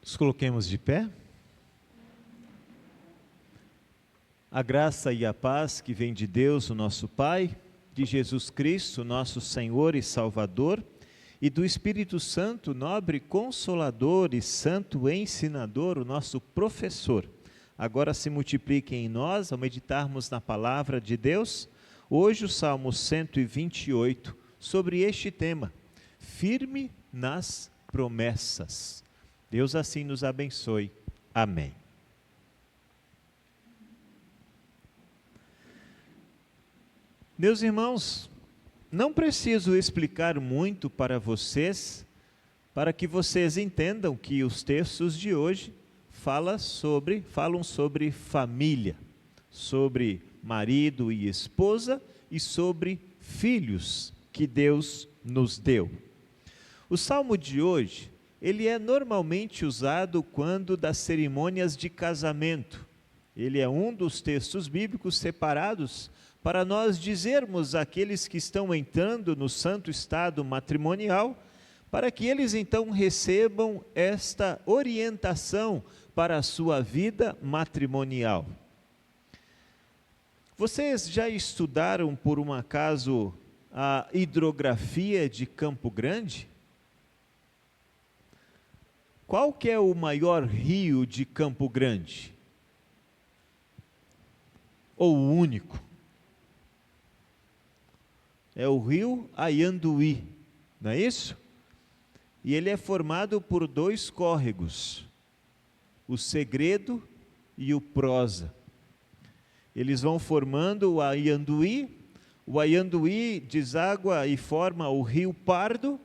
Nos coloquemos de pé. A graça e a paz que vem de Deus, o nosso Pai, de Jesus Cristo, nosso Senhor e Salvador, e do Espírito Santo, nobre Consolador e Santo Ensinador, o nosso professor, agora se multipliquem em nós ao meditarmos na palavra de Deus. Hoje o Salmo 128, sobre este tema, firme nas promessas. Deus assim nos abençoe. Amém. Meus irmãos, não preciso explicar muito para vocês, para que vocês entendam que os textos de hoje falam sobre família, sobre marido e esposa e sobre filhos que Deus nos deu. O salmo de hoje, ele é normalmente usado quando das cerimônias de casamento. Ele é um dos textos bíblicos separados para nós dizermos àqueles que estão entrando no santo estado matrimonial, para que eles então recebam esta orientação para a sua vida matrimonial. Vocês já estudaram, por um acaso, a hidrografia de Campo Grande? Qual que é o maior rio de Campo Grande? Ou o único? É o rio Ayanduí, não é isso? E ele é formado por dois córregos, o Segredo e o Prosa. Eles vão formando o Ayanduí deságua e forma o rio Pardo,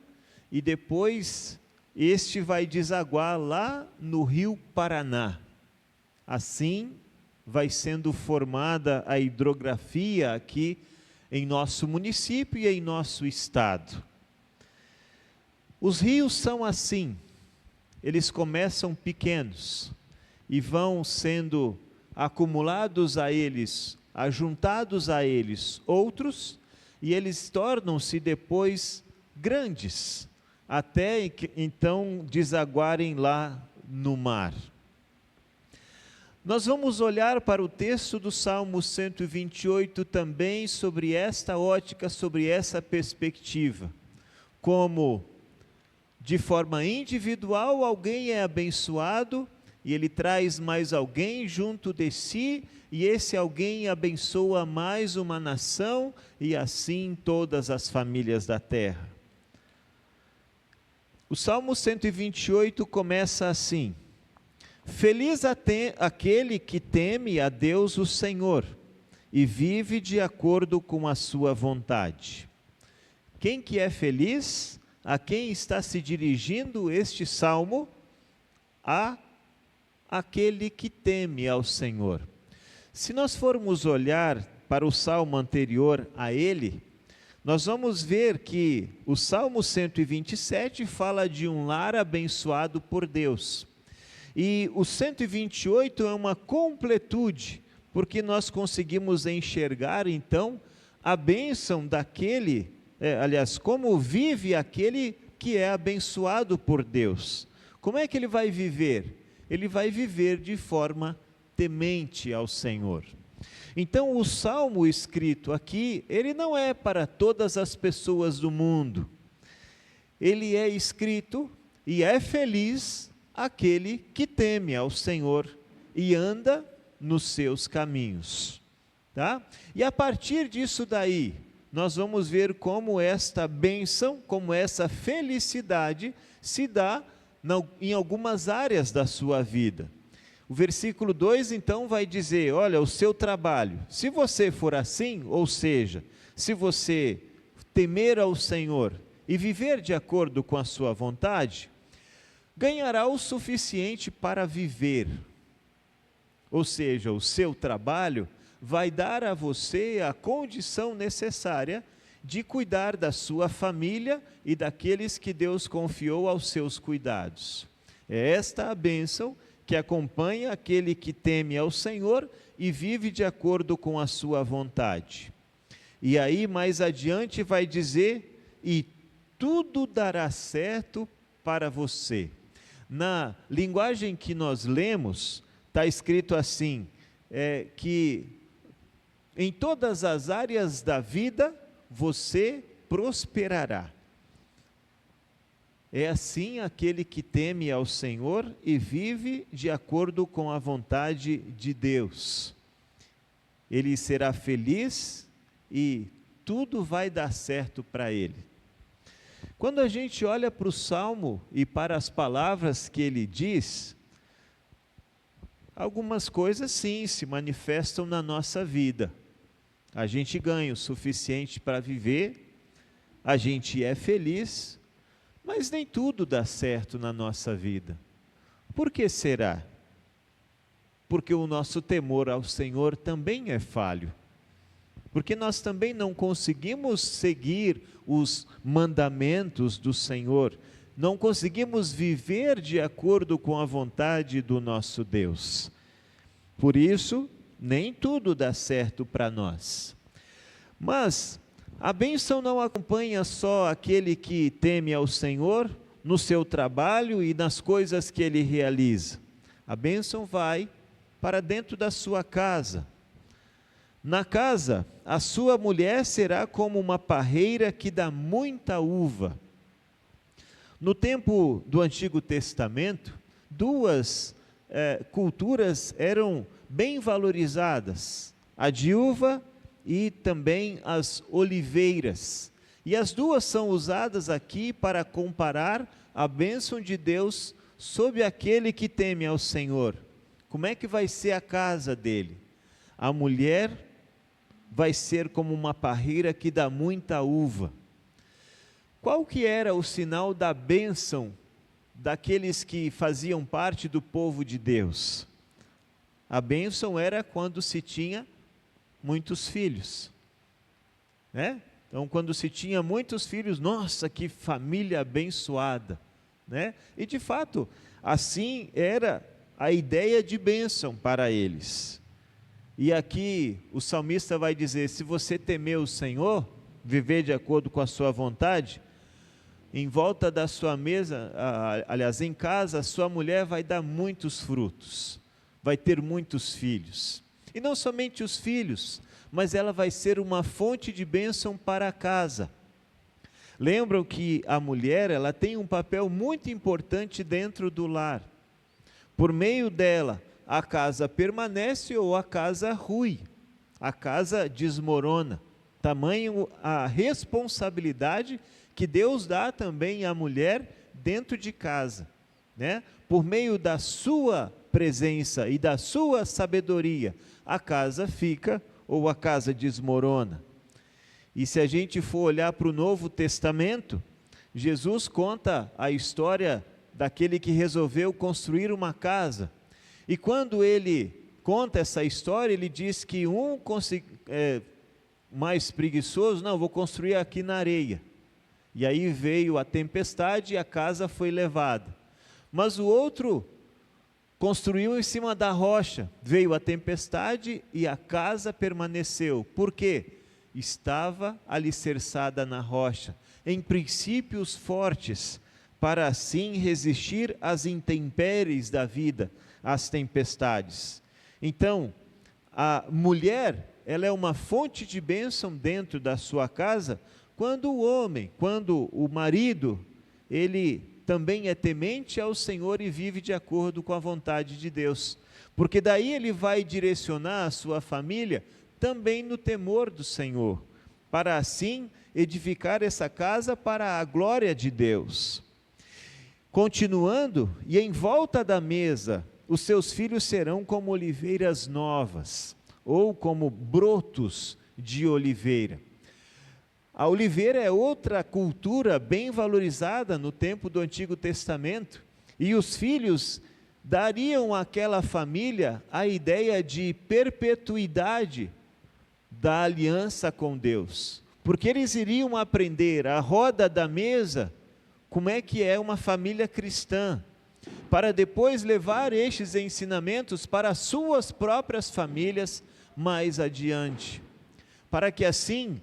e depois este vai desaguar lá no rio Paraná. Assim vai sendo formada a hidrografia aqui em nosso município e em nosso estado. Os rios são assim, eles começam pequenos e vão sendo acumulados a eles, ajuntados a eles outros, e eles tornam-se depois grandes, até então desaguarem lá no mar. Nós vamos olhar para o texto do Salmo 128 também sobre esta ótica, sobre essa perspectiva. Como, de forma individual, alguém é abençoado e ele traz mais alguém junto de si, e esse alguém abençoa mais uma nação e assim todas as famílias da terra. O Salmo 128 começa assim: feliz aquele que teme a Deus o Senhor e vive de acordo com a sua vontade. Quem que é feliz? A quem está se dirigindo este salmo? A aquele que teme ao Senhor. Se nós formos olhar para o salmo anterior a ele, nós vamos ver que o Salmo 127 fala de um lar abençoado por Deus. E o 128 é uma completude, porque nós conseguimos enxergar então a bênção daquele, como vive aquele que é abençoado por Deus. Como é que ele vai viver? Ele vai viver de forma temente ao Senhor. Então o salmo escrito aqui, ele não é para todas as pessoas do mundo. Ele é escrito e é feliz aquele que teme ao Senhor e anda nos seus caminhos. Tá? E a partir disso daí, nós vamos ver como esta bênção, como essa felicidade se dá em algumas áreas da sua vida. O versículo 2 então vai dizer, olha, o seu trabalho, se você for assim, ou seja, se você temer ao Senhor e viver de acordo com a sua vontade, ganhará o suficiente para viver. Ou seja, o seu trabalho vai dar a você a condição necessária de cuidar da sua família e daqueles que Deus confiou aos seus cuidados. É esta a bênção que acompanha aquele que teme ao Senhor e vive de acordo com a sua vontade. E aí mais adiante vai dizer, e tudo dará certo para você. Na linguagem que nós lemos, está escrito assim, que em todas as áreas da vida você prosperará. É assim aquele que teme ao Senhor e vive de acordo com a vontade de Deus. Ele será feliz e tudo vai dar certo para ele. Quando a gente olha para o Salmo e para as palavras que ele diz, algumas coisas sim se manifestam na nossa vida. A gente ganha o suficiente para viver, a gente é feliz, mas nem tudo dá certo na nossa vida. Por que será? Porque o nosso temor ao Senhor também é falho. Porque nós também não conseguimos seguir os mandamentos do Senhor, não conseguimos viver de acordo com a vontade do nosso Deus. Por isso, nem tudo dá certo para nós. Mas a bênção não acompanha só aquele que teme ao Senhor no seu trabalho e nas coisas que ele realiza. A bênção vai para dentro da sua casa. Na casa, a sua mulher será como uma parreira que dá muita uva. No tempo do Antigo Testamento, duas culturas eram bem valorizadas, a de uva e também as oliveiras. E as duas são usadas aqui para comparar a bênção de Deus sobre aquele que teme ao Senhor. Como é que vai ser a casa dele? A mulher vai ser como uma parreira que dá muita uva. Qual que era o sinal da bênção daqueles que faziam parte do povo de Deus? A bênção era quando se tinha muitos filhos, né? Então, quando se tinha muitos filhos, nossa, que família abençoada, né? E de fato, assim era a ideia de bênção para eles. E aqui o salmista vai dizer: se você temer o Senhor, viver de acordo com a sua vontade, em volta da sua mesa, aliás, em casa, a sua mulher vai dar muitos frutos, vai ter muitos filhos. E não somente os filhos, mas ela vai ser uma fonte de bênção para a casa. Lembram que a mulher, ela tem um papel muito importante dentro do lar. Por meio dela, a casa permanece ou a casa rui, a casa desmorona. Tamanho a responsabilidade que Deus dá também à mulher dentro de casa, né? Por meio da sua presença e da sua sabedoria, a casa fica ou a casa desmorona. E se a gente for olhar para o Novo Testamento, Jesus conta a história daquele que resolveu construir uma casa. E quando ele conta essa história, ele diz que mais preguiçoso, não, vou construir aqui na areia. E aí veio a tempestade e a casa foi levada. Mas o outro construiu em cima da rocha, veio a tempestade e a casa permaneceu. Por quê? Estava alicerçada na rocha, em princípios fortes, para assim resistir às intempéries da vida, às tempestades. Então, a mulher, ela é uma fonte de bênção dentro da sua casa, quando o marido, ele também é temente ao Senhor e vive de acordo com a vontade de Deus. Porque daí ele vai direcionar a sua família também no temor do Senhor, para assim edificar essa casa para a glória de Deus. Continuando, e em volta da mesa, os seus filhos serão como oliveiras novas, ou como brotos de oliveira. A oliveira é outra cultura bem valorizada no tempo do Antigo Testamento, e os filhos dariam àquela família a ideia de perpetuidade da aliança com Deus, porque eles iriam aprender à roda da mesa como é que é uma família cristã, para depois levar estes ensinamentos para as suas próprias famílias mais adiante, para que assim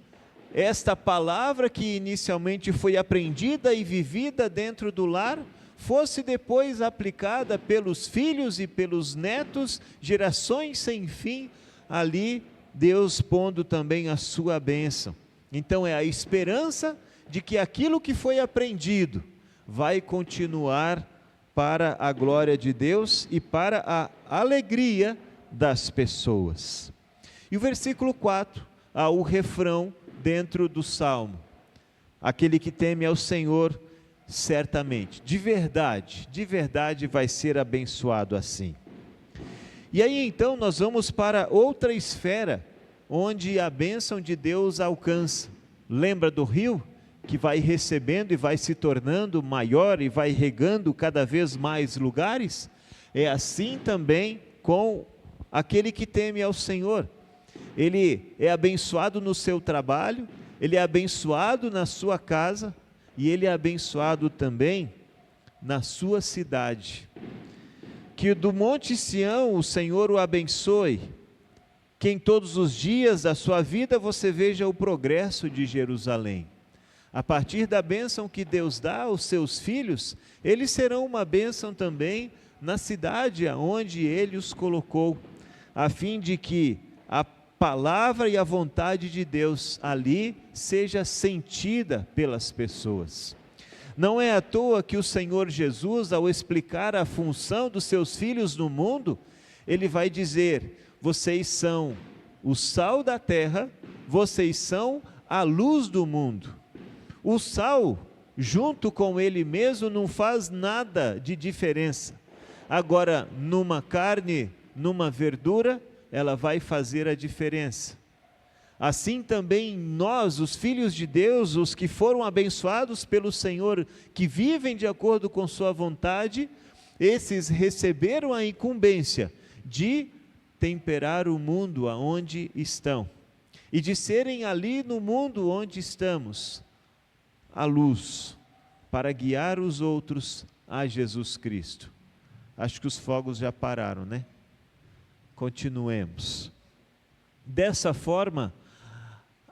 esta palavra que inicialmente foi aprendida e vivida dentro do lar fosse depois aplicada pelos filhos e pelos netos, gerações sem fim, ali Deus pondo também a sua bênção. Então é a esperança de que aquilo que foi aprendido vai continuar para a glória de Deus e para a alegria das pessoas. E o versículo 4, há o refrão dentro do Salmo: aquele que teme ao Senhor, certamente, de verdade vai ser abençoado assim. E aí então nós vamos para outra esfera, onde a bênção de Deus alcança. Lembra do rio? Que vai recebendo e vai se tornando maior e vai regando cada vez mais lugares? É assim também com aquele que teme ao Senhor. Ele é abençoado no seu trabalho, ele é abençoado na sua casa, e ele é abençoado também na sua cidade. Que do Monte Sião o Senhor o abençoe, que em todos os dias da sua vida você veja o progresso de Jerusalém. A partir da bênção que Deus dá aos seus filhos, eles serão uma bênção também na cidade aonde Ele os colocou, a fim de que a palavra e a vontade de Deus ali seja sentida pelas pessoas. Não é à toa que o Senhor Jesus, ao explicar a função dos seus filhos no mundo, Ele vai dizer: vocês são o sal da terra, vocês são a luz do mundo. O sal, junto com ele mesmo, não faz nada de diferença. Agora, numa carne, numa verdura, ela vai fazer a diferença. Assim também nós, os filhos de Deus, os que foram abençoados pelo Senhor, que vivem de acordo com sua vontade, esses receberam a incumbência de temperar o mundo aonde estão, e de serem ali no mundo onde estamos, a luz, para guiar os outros a Jesus Cristo. Acho que os fogos já pararam, né? Continuemos. Dessa forma,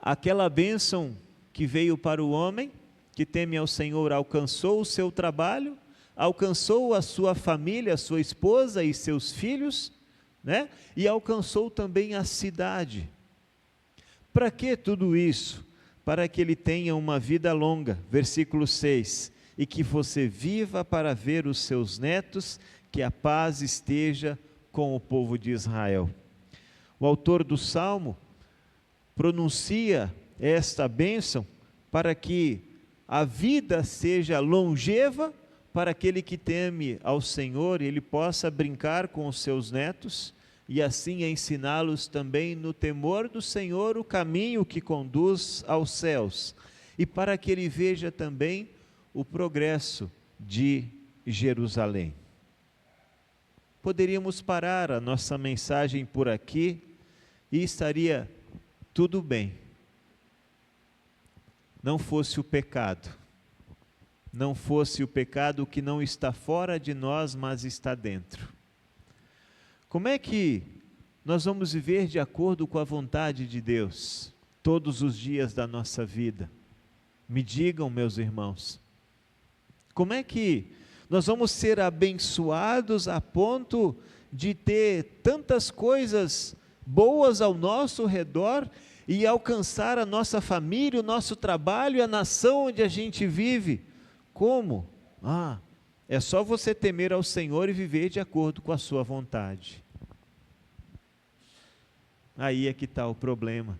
aquela bênção que veio para o homem, que teme ao Senhor, alcançou o seu trabalho, alcançou a sua família, a sua esposa e seus filhos, né? E alcançou também a cidade. Para que tudo isso? Para que ele tenha uma vida longa, versículo 6, e que você viva para ver os seus netos, que a paz esteja com o povo de Israel. O autor do Salmo pronuncia esta bênção para que a vida seja longeva para aquele que teme ao Senhor, e ele possa brincar com os seus netos, e assim ensiná-los também no temor do Senhor o caminho que conduz aos céus, e para que ele veja também o progresso de Jerusalém. Poderíamos parar a nossa mensagem por aqui e estaria tudo bem. Não fosse o pecado, não fosse o pecado que não está fora de nós, mas está dentro. Como é que nós vamos viver de acordo com a vontade de Deus todos os dias da nossa vida? Me digam, meus irmãos, como é que nós vamos ser abençoados a ponto de ter tantas coisas boas ao nosso redor e alcançar a nossa família, o nosso trabalho e a nação onde a gente vive? Como? É só você temer ao Senhor e viver de acordo com a sua vontade. Aí é que está o problema.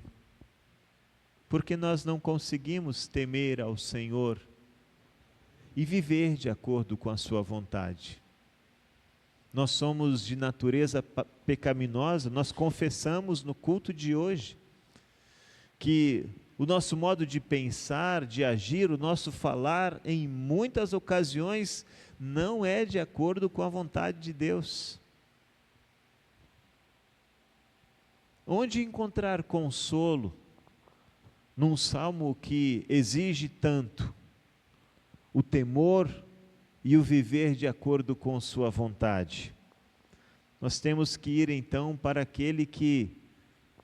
Porque nós não conseguimos temer ao Senhor e viver de acordo com a sua vontade. Nós somos de natureza pecaminosa, nós confessamos no culto de hoje que o nosso modo de pensar, de agir, o nosso falar, em muitas ocasiões, não é de acordo com a vontade de Deus. Onde encontrar consolo num salmo que exige tanto o temor e o viver de acordo com sua vontade? Nós temos que ir então para aquele que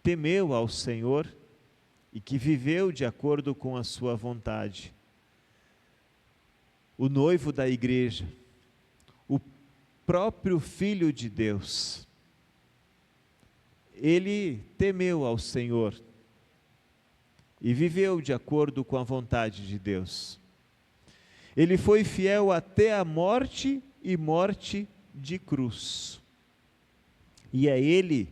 temeu ao Senhor e que viveu de acordo com a sua vontade. O noivo da igreja, próprio Filho de Deus. Ele temeu ao Senhor e viveu de acordo com a vontade de Deus. Ele foi fiel até a morte e morte de cruz. E é Ele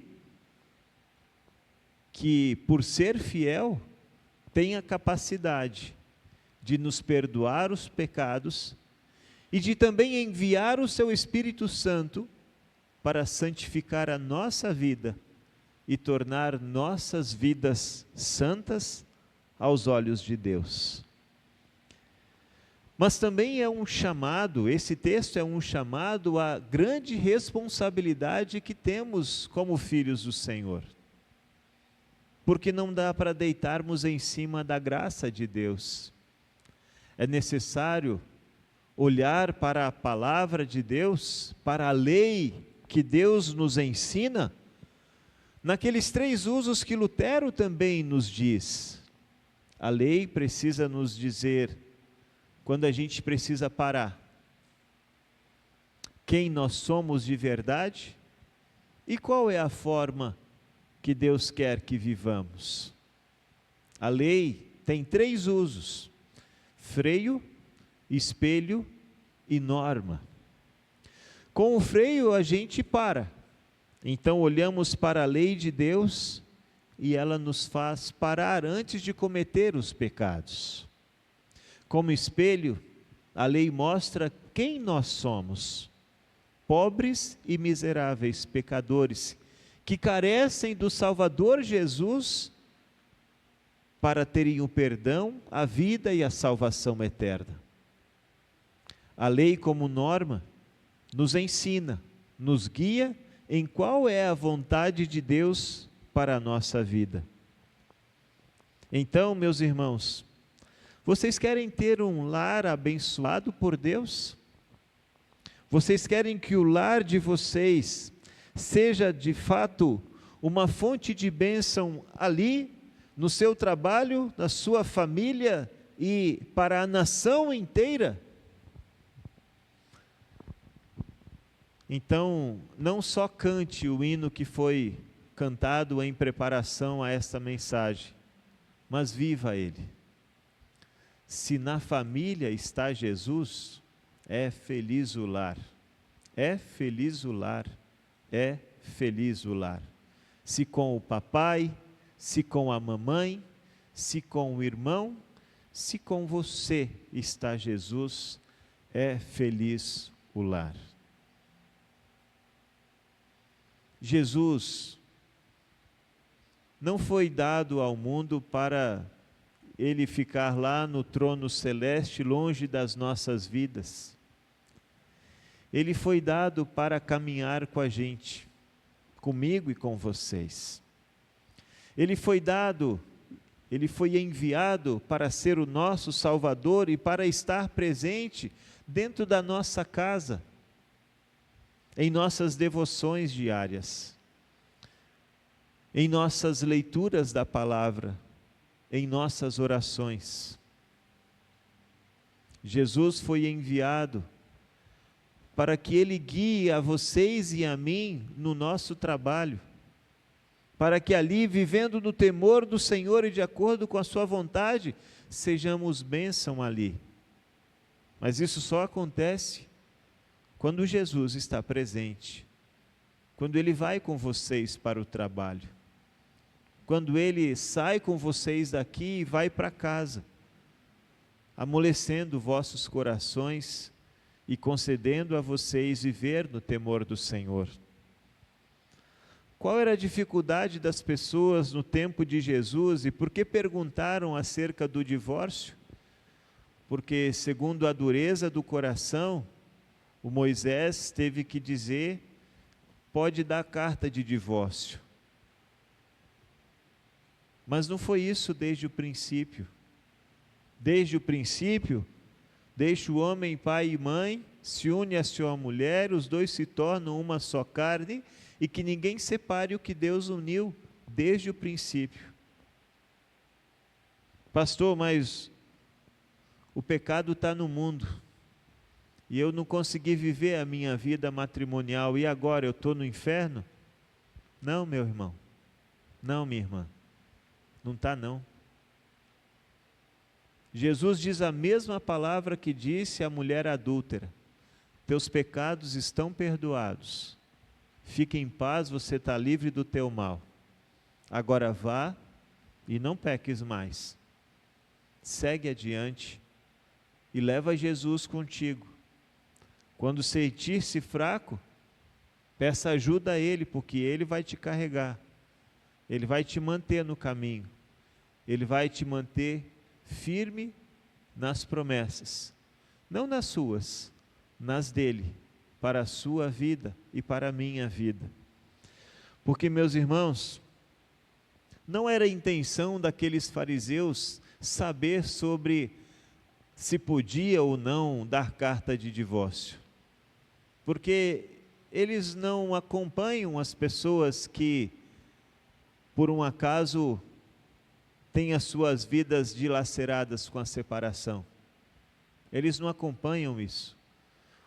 que, por ser fiel, tem a capacidade de nos perdoar os pecados e de também enviar o seu Espírito Santo para santificar a nossa vida e tornar nossas vidas santas aos olhos de Deus. Mas também é um chamado, esse texto é um chamado à grande responsabilidade que temos como filhos do Senhor. Porque não dá para deitarmos em cima da graça de Deus. É necessário olhar para a palavra de Deus, para a lei que Deus nos ensina, naqueles 3 usos que Lutero também nos diz. A lei precisa nos dizer quando a gente precisa parar, quem nós somos de verdade e qual é a forma que Deus quer que vivamos. A lei tem 3 usos: freio, espelho e norma. Com o freio a gente para, então olhamos para a lei de Deus e ela nos faz parar antes de cometer os pecados. Como espelho, a lei mostra quem nós somos: pobres e miseráveis pecadores, que carecem do Salvador Jesus para terem o perdão, a vida e a salvação eterna. A lei, como norma, nos ensina, nos guia em qual é a vontade de Deus para a nossa vida. Então, meus irmãos, vocês querem ter um lar abençoado por Deus? Vocês querem que o lar de vocês seja de fato uma fonte de bênção ali, no seu trabalho, na sua família e para a nação inteira? Então, não só cante o hino que foi cantado em preparação a esta mensagem, mas viva ele. Se na família está Jesus, é feliz o lar. É feliz o lar. É feliz o lar. Se com o papai, se com a mamãe, se com o irmão, se com você está Jesus, é feliz o lar. Jesus não foi dado ao mundo para ele ficar lá no trono celeste, longe das nossas vidas. Ele foi dado para caminhar com a gente, comigo e com vocês. Ele foi enviado para ser o nosso Salvador e para estar presente dentro da nossa casa, em nossas devoções diárias, em nossas leituras da palavra, em nossas orações. Jesus foi enviado para que Ele guie a vocês e a mim no nosso trabalho, para que ali, vivendo no temor do Senhor e de acordo com a sua vontade, sejamos bênção ali. Mas isso só acontece quando Jesus está presente, quando Ele vai com vocês para o trabalho, quando Ele sai com vocês daqui e vai para casa, amolecendo vossos corações e concedendo a vocês viver no temor do Senhor. Qual era a dificuldade das pessoas no tempo de Jesus e por que perguntaram acerca do divórcio? Porque, segundo a dureza do coração, o Moisés teve que dizer: pode dar carta de divórcio. Mas não foi isso desde o princípio. Desde o princípio, deixa o homem pai e mãe, se une a sua mulher, os dois se tornam uma só carne, e que ninguém separe o que Deus uniu desde o princípio. Pastor, mas o pecado está no mundo. e eu não consegui viver a minha vida matrimonial e agora eu estou no inferno? Não, meu irmão. Não, minha irmã. Não está não. Jesus diz a mesma palavra que disse à mulher adúltera: teus pecados estão perdoados. Fique em paz, você está livre do teu mal. Agora vá e não peques mais. Segue adiante e leva Jesus contigo. Quando sentir-se fraco, peça ajuda a Ele, porque Ele vai te carregar. Ele vai te manter no caminho. Ele vai te manter firme nas promessas. Não nas suas, nas dele, para a sua vida e para a minha vida. Porque, meus irmãos, não era a intenção daqueles fariseus saber sobre se podia ou não dar carta de divórcio. Porque eles não acompanham as pessoas que, por um acaso, têm as suas vidas dilaceradas com a separação. Eles não acompanham isso.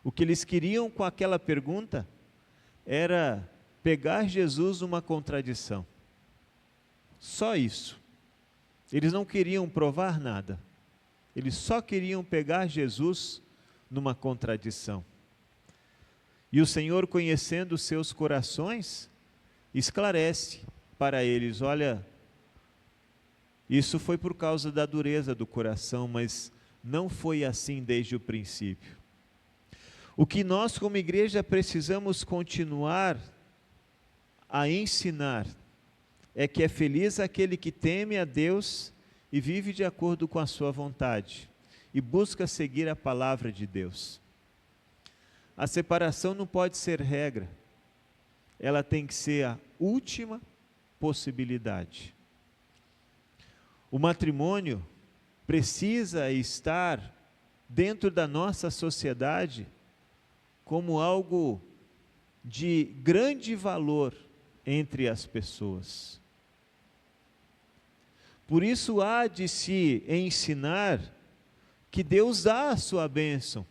O que eles queriam com aquela pergunta era pegar Jesus numa contradição. Só isso. Eles não queriam provar nada. Eles só queriam pegar Jesus numa contradição. E o Senhor, conhecendo os seus corações, esclarece para eles: olha, isso foi por causa da dureza do coração, mas não foi assim desde o princípio. O que nós como igreja precisamos continuar a ensinar é que é feliz aquele que teme a Deus e vive de acordo com a sua vontade e busca seguir a palavra de Deus. A separação não pode ser regra, ela tem que ser a última possibilidade. O matrimônio precisa estar dentro da nossa sociedade como algo de grande valor entre as pessoas. Por isso há de se ensinar que Deus dá a sua bênção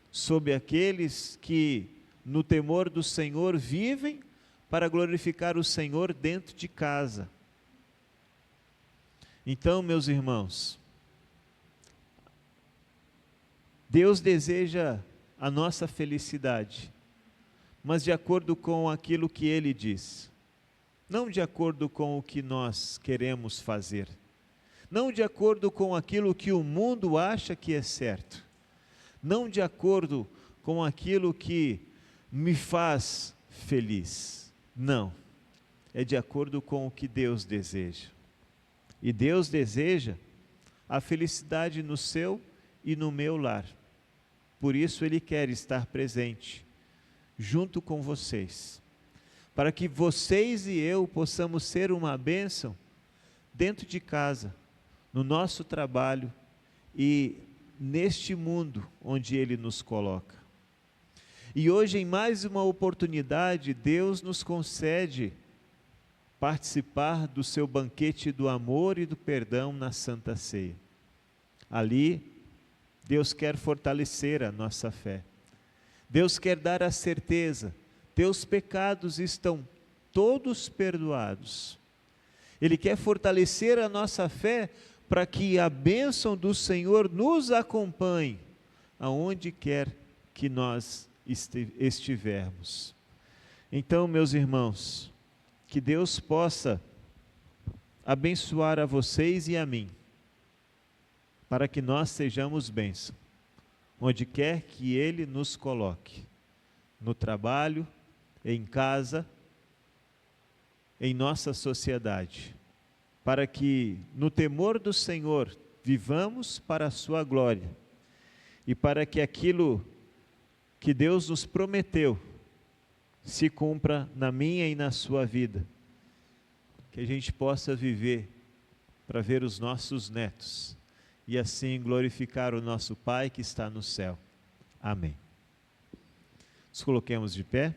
sobre aqueles que no temor do Senhor vivem para glorificar o Senhor dentro de casa. Então, meus irmãos, Deus deseja a nossa felicidade, mas de acordo com aquilo que Ele diz, não de acordo com o que nós queremos fazer, não de acordo com aquilo que o mundo acha que é certo, não de acordo com aquilo que me faz feliz, não, é de acordo com o que Deus deseja. E Deus deseja a felicidade no seu e no meu lar. Por isso Ele quer estar presente, junto com vocês, para que vocês e eu possamos ser uma bênção dentro de casa, no nosso trabalho e neste mundo onde Ele nos coloca. E hoje, em mais uma oportunidade, Deus nos concede participar do seu banquete do amor e do perdão na Santa Ceia. Ali, Deus quer fortalecer a nossa fé. Deus quer dar a certeza: teus pecados estão todos perdoados. Ele quer fortalecer a nossa fé para que a bênção do Senhor nos acompanhe aonde quer que nós estivermos. Então, meus irmãos, que Deus possa abençoar a vocês e a mim, para que nós sejamos bênção, onde quer que Ele nos coloque, no trabalho, em casa, em nossa sociedade, para que no temor do Senhor vivamos para a sua glória, e para que aquilo que Deus nos prometeu se cumpra na minha e na sua vida, que a gente possa viver para ver os nossos netos e assim glorificar o nosso Pai que está no céu. Amém. Nos coloquemos de pé.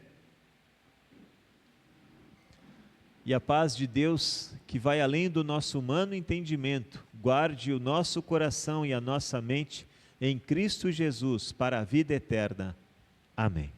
E a paz de Deus, que vai além do nosso humano entendimento, guarde o nosso coração e a nossa mente em Cristo Jesus para a vida eterna. Amém.